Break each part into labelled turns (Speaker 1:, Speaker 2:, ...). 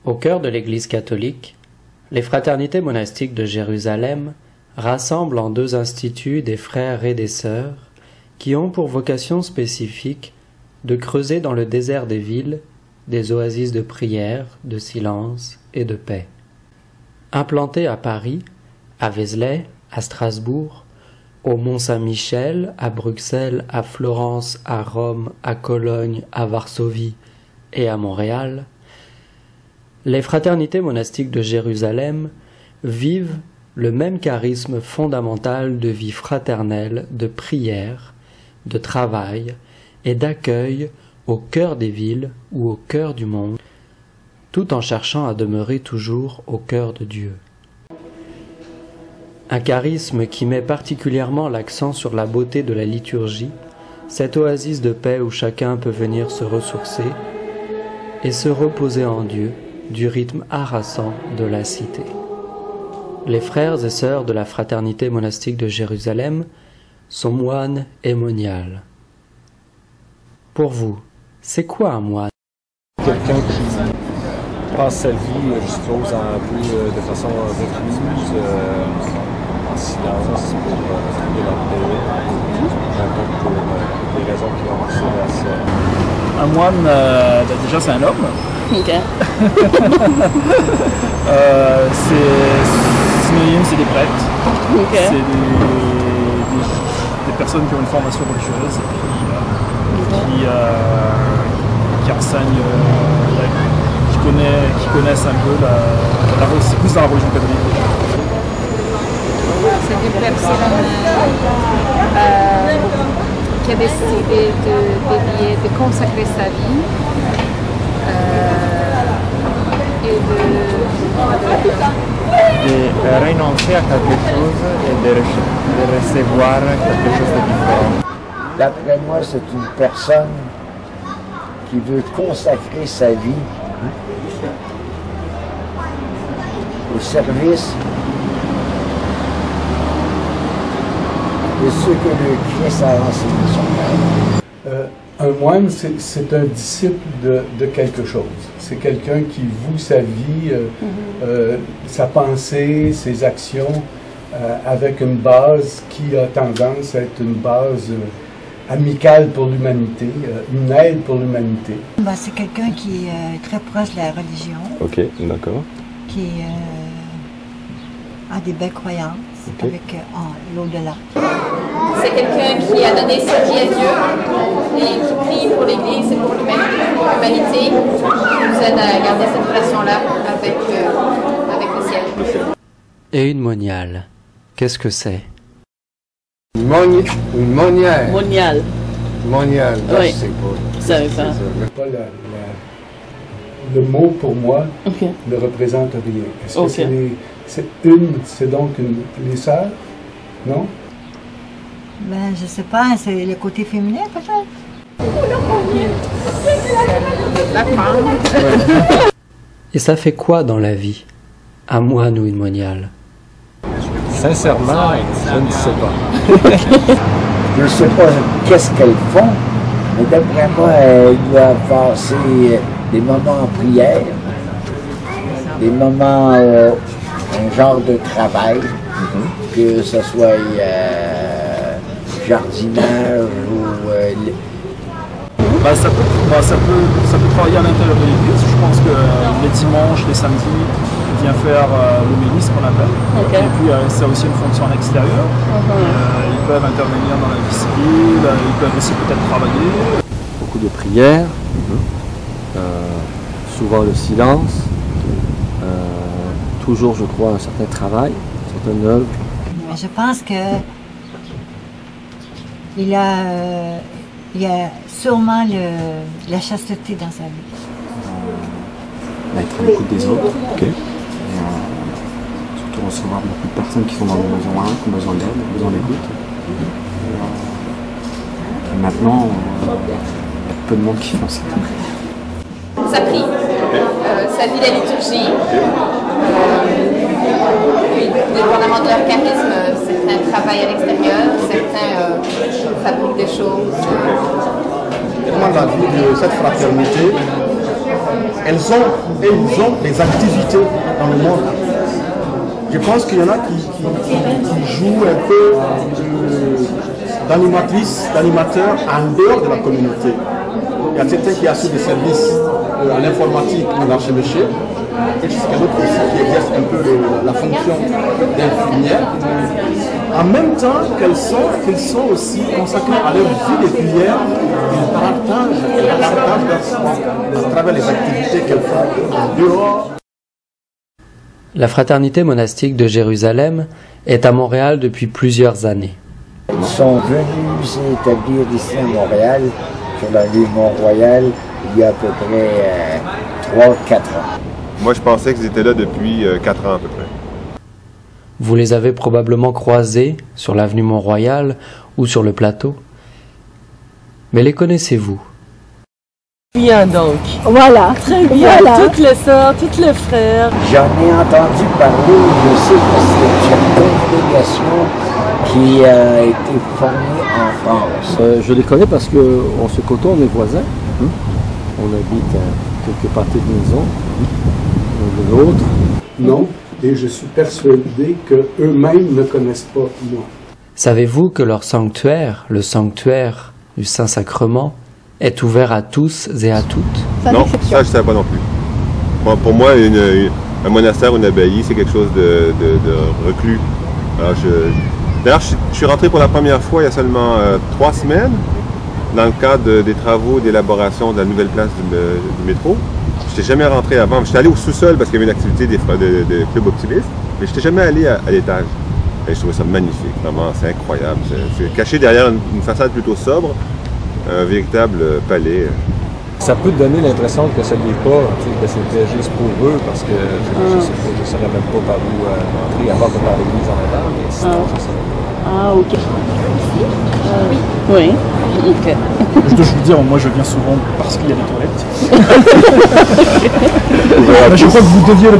Speaker 1: Au cœur de l'Église catholique, les fraternités monastiques de Jérusalem rassemblent en 2 instituts des frères et des sœurs qui ont pour vocation spécifique de creuser dans le désert des villes des oasis de prière, de silence et de paix. Implantés à Paris, à Vézelay, à Strasbourg, au Mont-Saint-Michel, à Bruxelles, à Florence, à Rome, à Cologne, à Varsovie et à Montréal, les fraternités monastiques de Jérusalem vivent le même charisme fondamental de vie fraternelle, de prière, de travail et d'accueil au cœur des villes ou au cœur du monde, tout en cherchant à demeurer toujours au cœur de Dieu. Un charisme qui met particulièrement l'accent sur la beauté de la liturgie, cette oasis de paix où chacun peut venir se ressourcer et se reposer en Dieu du rythme harassant de la cité. Les frères et sœurs de la fraternité monastique de Jérusalem sont moines et moniales. Pour vous, c'est quoi un moine?
Speaker 2: Quelqu'un qui passe sa vie, je suppose, un peu de façon recluse, en silence, pour trouver la paix, pour des raisons qui ont marché à ça.
Speaker 3: Un moine, déjà c'est un homme.
Speaker 4: Ok.
Speaker 3: C'est synonyme, c'est des prêtres.
Speaker 4: Ok.
Speaker 3: C'est des personnes qui ont une formation religieuse et qui enseignent, qui connaissent un peu c'est plus dans la religion catholique.
Speaker 4: C'est des personnes qui a décidé de consacrer sa vie et
Speaker 5: de renoncer à quelque chose et de recevoir quelque chose de différent.
Speaker 6: D'après moi, c'est une personne qui veut consacrer sa vie au service de ce que le Christ a enseigné son Père.
Speaker 7: Un moine, c'est un disciple de quelque chose. C'est quelqu'un qui voue sa vie, sa pensée, ses actions, avec une base qui a tendance à être une base amicale pour l'humanité, une aide pour l'humanité.
Speaker 8: C'est quelqu'un qui est très proche de la religion.
Speaker 2: Ok, d'accord.
Speaker 8: Qui a des belles croyances avec l'au-delà.
Speaker 4: c'est quelqu'un qui a donné sa vie à Dieu et qui prie pour l'Église et pour l'humanité, qui nous aide à garder cette relation-là avec le ciel.
Speaker 1: Et une moniale, qu'est-ce que c'est?
Speaker 6: Une moniale.
Speaker 4: Monial.
Speaker 6: Moniale,
Speaker 4: Oui.
Speaker 6: c'est pas.
Speaker 4: Vous savez pas.
Speaker 7: Le mot pour moi
Speaker 4: Ok.
Speaker 7: ne représente rien. Est-ce que
Speaker 4: Ok.
Speaker 7: c'est donc les sœurs? Non?
Speaker 8: Ben, je sais pas, c'est le côté féminin peut-être?
Speaker 4: La femme.
Speaker 1: Et ça fait quoi dans la vie, un moine ou une moniale?
Speaker 2: Sincèrement, je ne sais pas.
Speaker 6: Je ne sais pas qu'est-ce qu'elles font, mais d'après moi, elles doivent passer des moments en prière, des moments un genre de travail, que ce soit jardinage ou
Speaker 3: Ça peut travailler à l'intérieur de l'église. Je pense que les dimanches, les samedis, il vient faire l'homélie, ce qu'on appelle.
Speaker 4: Okay.
Speaker 3: Et puis ça a aussi une fonction en extérieur. Ils peuvent intervenir dans la vie civile, ils peuvent aussi peut-être travailler.
Speaker 2: Beaucoup de prières, souvent le silence, toujours, je crois, un certain travail, une certaine œuvre.
Speaker 8: Je pense que il y a sûrement la chasteté dans sa vie.
Speaker 2: Être à l'écoute des autres, surtout recevoir beaucoup de personnes qui sont dans le besoin, qui ont besoin d'aide, besoin d'écoute. Et maintenant, il y a peu de monde qui font ça.
Speaker 4: Ça prie, ça vit la liturgie. Dépendamment de leur charisme, certains travaillent à l'extérieur, certains fabriquent des choses.
Speaker 9: Comment la vie de cette fraternité
Speaker 3: ils ont des activités dans le monde. Je pense qu'il y en a qui jouent un peu d'animatrice, d'animateur en dehors de la communauté. Il y a certains qui assurent des services en informatique ou dans l'archimèche, et quelqu'un d'autre aussi qui exerce un peu la fonction d'infirmière. En même temps qu'elles sont aussi consacrées à leur vie des prières, ils partagent leur foi à travers les activités qu'elles font dehors.
Speaker 1: La fraternité monastique de Jérusalem est à Montréal depuis plusieurs années.
Speaker 6: Ils sont venus s'établir ici à Montréal, sur la rue Mont-Royal, il y a à peu près 3-4 ans.
Speaker 9: Moi, je pensais qu'ils étaient là depuis 4 ans à peu près.
Speaker 1: Vous les avez probablement croisés sur l'avenue Mont-Royal ou sur le plateau. Mais les connaissez-vous?
Speaker 10: Bien donc.
Speaker 8: Voilà.
Speaker 10: Très bien.
Speaker 8: Voilà.
Speaker 10: Toutes les sœurs, tous les frères.
Speaker 6: J'en ai entendu parler, je sais que c'est une congrégation qui a été formée en France.
Speaker 3: Je les connais parce qu'on se côtoie, on est voisins. On habite à quelques pâtés de maison, de l'autre.
Speaker 7: Non, et je suis persuadé qu'eux-mêmes ne connaissent pas moi.
Speaker 1: Savez-vous que leur sanctuaire, le sanctuaire du Saint-Sacrement, est ouvert à tous et à toutes?
Speaker 9: Non, ça je ne savais pas non plus. Pour moi, un monastère ou une abbaye, c'est quelque chose de reclus. D'ailleurs, je suis rentré pour la première fois il y a seulement 3 semaines, dans le cadre des travaux d'élaboration de la nouvelle place du métro. Je n'étais jamais rentré avant. J'étais allé au sous-sol parce qu'il y avait une activité des clubs optimistes, mais je n'étais jamais allé à l'étage. Et je trouvais ça magnifique, vraiment, c'est incroyable. C'est caché derrière une façade plutôt sobre, un véritable palais.
Speaker 2: Ça peut donner l'impression que ce n'est pas, que c'était juste pour eux, parce que je ne saurais même pas par où entrer, à part de par l'église en avant, mais sinon, je ne saurais pas.
Speaker 10: Ah, ok. Oui. Ok.
Speaker 3: Je dois vous dire, moi je viens souvent parce qu'il y a des toilettes. Je crois que vous deviez le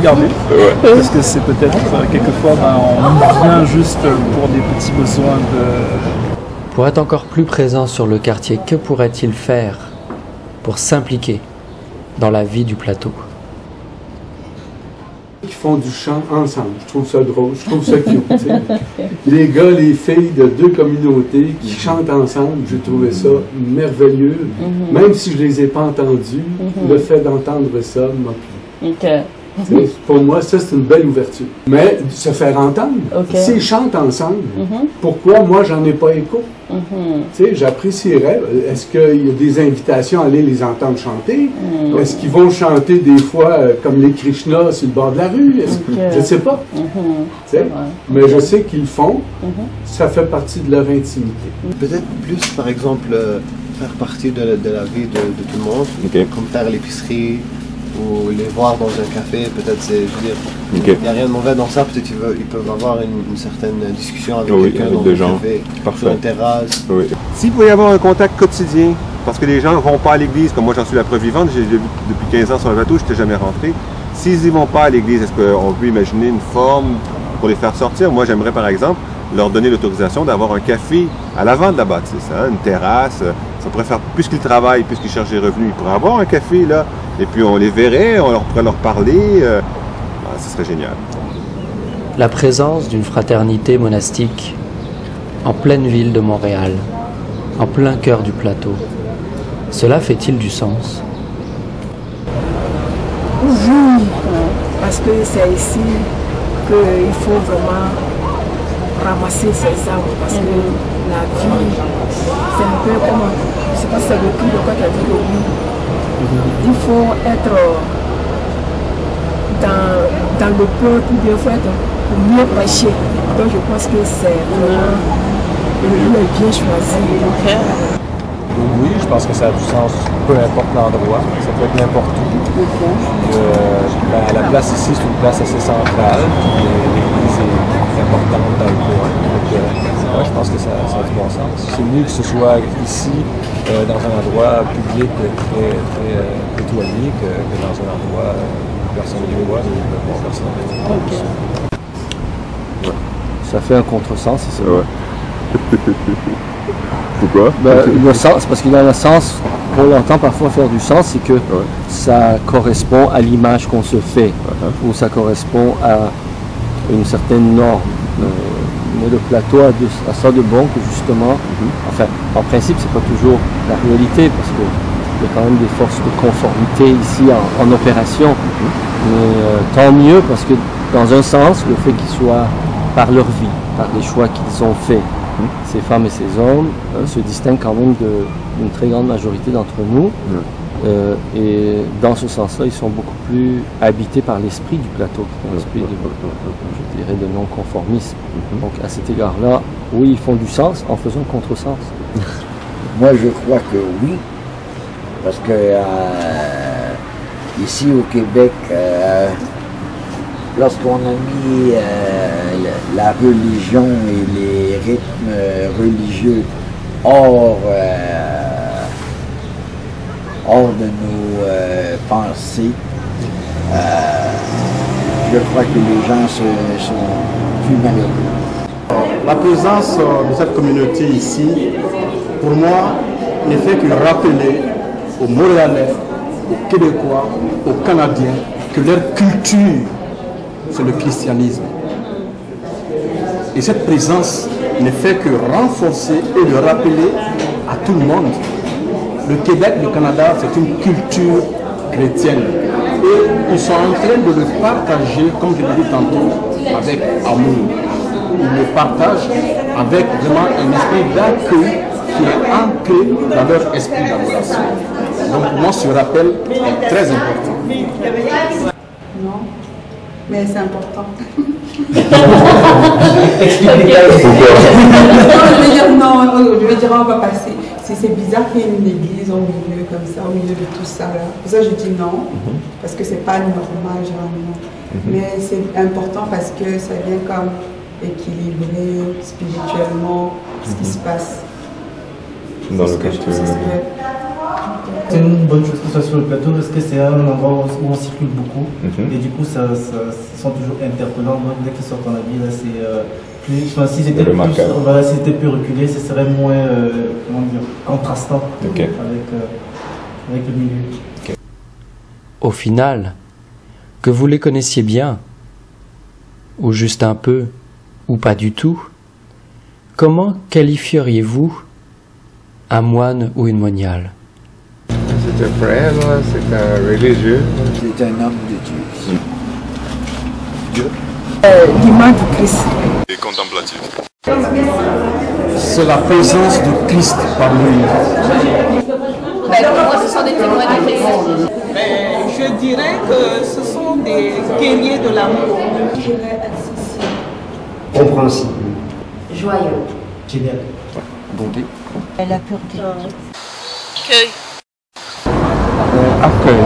Speaker 3: garder. Parce que c'est peut-être quelquefois on vient juste pour des petits besoins de...
Speaker 1: Pour être encore plus présent sur le quartier, que pourrait-il faire pour s'impliquer dans la vie du plateau?
Speaker 7: Qui font du chant ensemble. Je trouve ça drôle, je trouve ça cute. Les gars, les filles de 2 communautés qui chantent ensemble, j'ai trouvé ça merveilleux. Même si je les ai pas entendus, le fait d'entendre ça m'a plu.
Speaker 10: Ok.
Speaker 7: Pour moi, ça c'est une belle ouverture. Mais se faire entendre, s'ils chantent ensemble, pourquoi moi j'en ai pas écho? J'apprécierais. Est-ce qu'il y a des invitations à aller les entendre chanter? Est-ce qu'ils vont chanter des fois comme les Krishna sur le bord de la rue? Je ne sais pas. Mais je sais qu'ils le font. Ça fait partie de leur intimité.
Speaker 11: Peut-être plus, par exemple, faire partie de la vie de tout le monde, comme faire l'épicerie, ou les voir dans un café, peut-être je veux dire, il n'y a rien de mauvais dans ça, peut-être ils peuvent avoir une certaine discussion avec quelqu'un dans un café, sur une terrasse.
Speaker 9: S'il pouvait y avoir un contact quotidien, parce que les gens ne vont pas à l'église, comme moi j'en suis la preuve vivante, j'ai depuis 15 ans sur le bateau, je n'étais jamais rentré. S'ils n'y vont pas à l'église, est-ce qu'on peut imaginer une forme pour les faire sortir? Moi j'aimerais par exemple leur donner l'autorisation d'avoir un café à l'avant de la bâtisse, une terrasse. Ça pourrait faire, puisqu'ils travaillent, puisqu'ils cherchent des revenus, ils pourraient avoir un café là, et puis on les verrait, on pourrait leur parler, ce serait génial.
Speaker 1: La présence d'une fraternité monastique en pleine ville de Montréal, en plein cœur du plateau, cela fait-il du sens?
Speaker 10: Oui, parce que c'est ici qu'il faut vraiment ramasser ces arbres, parce que la vie, c'est un peu comme, je ne sais pas si c'est le cul de quoi tu as dit, il faut être dans le peuple, ou bien il faut être pour mieux prêcher. Donc je pense que c'est vraiment le lieu est bien choisi.
Speaker 2: Oui, je pense que ça a du sens, peu importe l'endroit, ça peut être n'importe où. La place ici, c'est une place assez centrale, l'église est importante dans le coin. Je pense que ça a du bon sens. C'est mieux que ce soit ici, dans un endroit public très étoilé, que dans un endroit où personne ne voit, où personne ne voit. Ça fait un contresens, c'est ça.
Speaker 9: Pourquoi?
Speaker 2: Le sens, parce qu'il a le sens
Speaker 12: qu'on entend parfois faire du sens, c'est que ça correspond à l'image qu'on se fait, ou ça correspond à une certaine norme. Mais le plateau a ça de bon que justement, enfin, en principe, c'est pas toujours la réalité, parce qu'il y a quand même des forces de conformité ici en opération. Mais tant mieux, parce que dans un sens, le fait qu'ils soient, par leur vie, par les choix qu'ils ont faits, ces femmes et ces hommes se distinguent quand même d'une très grande majorité d'entre nous. Et dans ce sens-là, ils sont beaucoup plus habités par l'esprit du plateau, l'esprit je dirais, de non-conformisme. Donc à cet égard-là, oui, ils font du sens en faisant contresens.
Speaker 6: Moi, je crois que oui, parce que ici au Québec, lorsqu'on a mis la religion et les rythmes religieux hors de nos pensées, je crois que les gens sont plus malheureux.
Speaker 3: La présence de cette communauté ici, pour moi, ne fait que rappeler aux Montréalais, aux Québécois, aux Canadiens que leur culture, c'est le christianisme. Et cette présence ne fait que renforcer et le rappeler à tout le monde. Le Québec, le Canada, c'est une culture chrétienne. Et ils sont en train de le partager, comme je l'ai dit tantôt, avec amour. Ils le partagent avec vraiment un esprit d'accueil qui est ancré dans leur esprit d'adoration. Donc pour moi, ce rappel est très important.
Speaker 10: Non, mais c'est important. Non, je vais dire, on va passer. C'est bizarre qu'il y ait une église au milieu comme ça, au milieu de tout ça là. Pour ça je dis non, parce que c'est pas normal généralement. Mais c'est important parce que ça vient comme équilibrer spirituellement ce qui se passe.
Speaker 9: Dans le quartier.
Speaker 13: C'est une bonne chose que ce soit sur le plateau parce que c'est un endroit où on circule beaucoup et du coup ça sont toujours interpellants. Donc, dès qu'ils sortent dans la ville, c'est plus. Enfin, si c'était plus reculé, ce serait moins comment dire, contrastant avec le milieu.
Speaker 1: Au final, que vous les connaissiez bien, ou juste un peu, ou pas du tout, comment qualifieriez-vous un moine ou une moniale?
Speaker 14: C'est un frère, c'est un religieux.
Speaker 6: C'est un homme de Dieu.
Speaker 10: Dieu. L'image du Christ.
Speaker 9: Et contemplatif.
Speaker 3: C'est la présence de Christ parmi nous.
Speaker 4: Pour moi, ce sont des témoins de Christ.
Speaker 10: Je dirais que ce sont des guerriers de l'amour. Je dirais accessible.
Speaker 13: Compréhensible.
Speaker 4: Joyeux.
Speaker 13: Génial.
Speaker 12: Bonté.
Speaker 8: La pureté.
Speaker 4: Accueil.
Speaker 12: Accueil.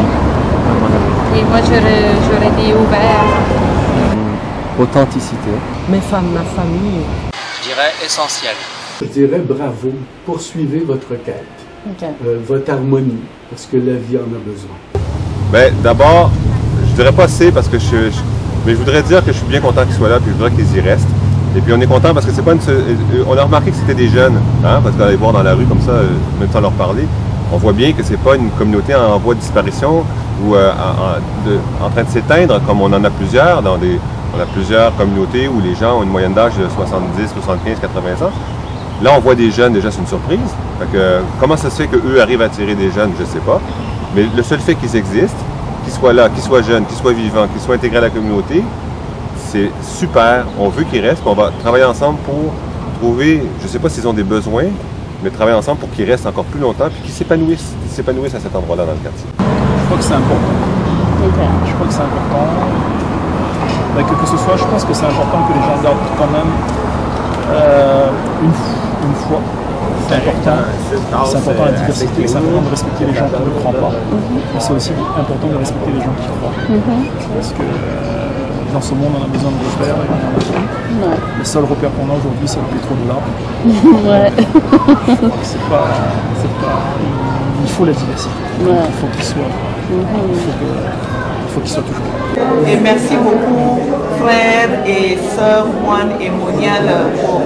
Speaker 4: Et moi, j'aurais dit ouvert.
Speaker 12: Authenticité.
Speaker 8: Mes femmes, ma famille.
Speaker 1: Je dirais essentiel.
Speaker 7: Je dirais bravo, poursuivez votre quête, votre harmonie, parce que la vie en a besoin.
Speaker 9: Ben, d'abord, je dirais pas c'est parce que mais je voudrais dire que je suis bien content qu'ils soient là, puis je voudrais qu'ils y restent. Et puis on est content parce que c'est pas on a remarqué que c'était des jeunes, hein, parce qu'on allait voir dans la rue comme ça, même sans leur parler, on voit bien que c'est pas une communauté en voie de disparition ou en train de s'éteindre, comme on en a plusieurs on a plusieurs communautés où les gens ont une moyenne d'âge de 70, 75, 80 ans. Là, on voit des jeunes, déjà, c'est une surprise. Fait que, comment ça se fait qu'eux arrivent à attirer des jeunes, je ne sais pas. Mais le seul fait qu'ils existent, qu'ils soient là, qu'ils soient jeunes, qu'ils soient vivants, qu'ils soient intégrés à la communauté, c'est super. On veut qu'ils restent, puis on va travailler ensemble pour trouver, je ne sais pas s'ils ont des besoins, mais travailler ensemble pour qu'ils restent encore plus longtemps, puis qu'ils s'épanouissent à cet endroit-là dans le quartier.
Speaker 2: Je crois que c'est important. Je crois que c'est important. Que ce soit, je pense que c'est important que les gens gardent quand même une foi. C'est important la diversité, c'est important de respecter les gens qui ne croient pas. Mais c'est aussi important de respecter les gens qui croient. Parce que dans ce monde, on a besoin de repères. Le seul repère qu'on a aujourd'hui, c'est le pétrodollar. Il faut la diversité. Il faut qu'il soit. Il
Speaker 15: faut qu'ils soient toujours là.
Speaker 16: Et merci beaucoup, frères et sœurs Juan et Monial, pour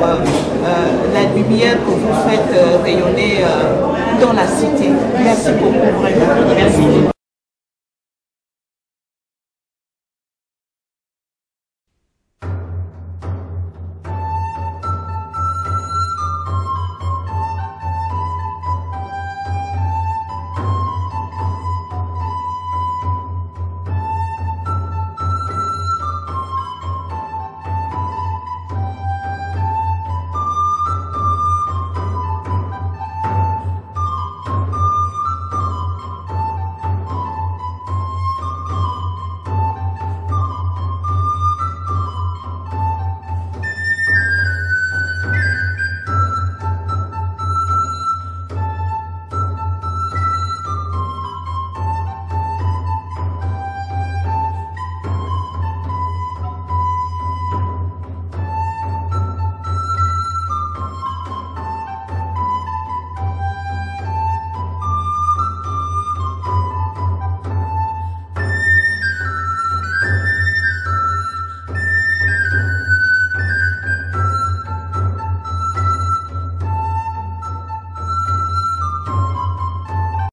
Speaker 16: la lumière que vous faites rayonner dans la cité. Merci beaucoup, vraiment. Merci.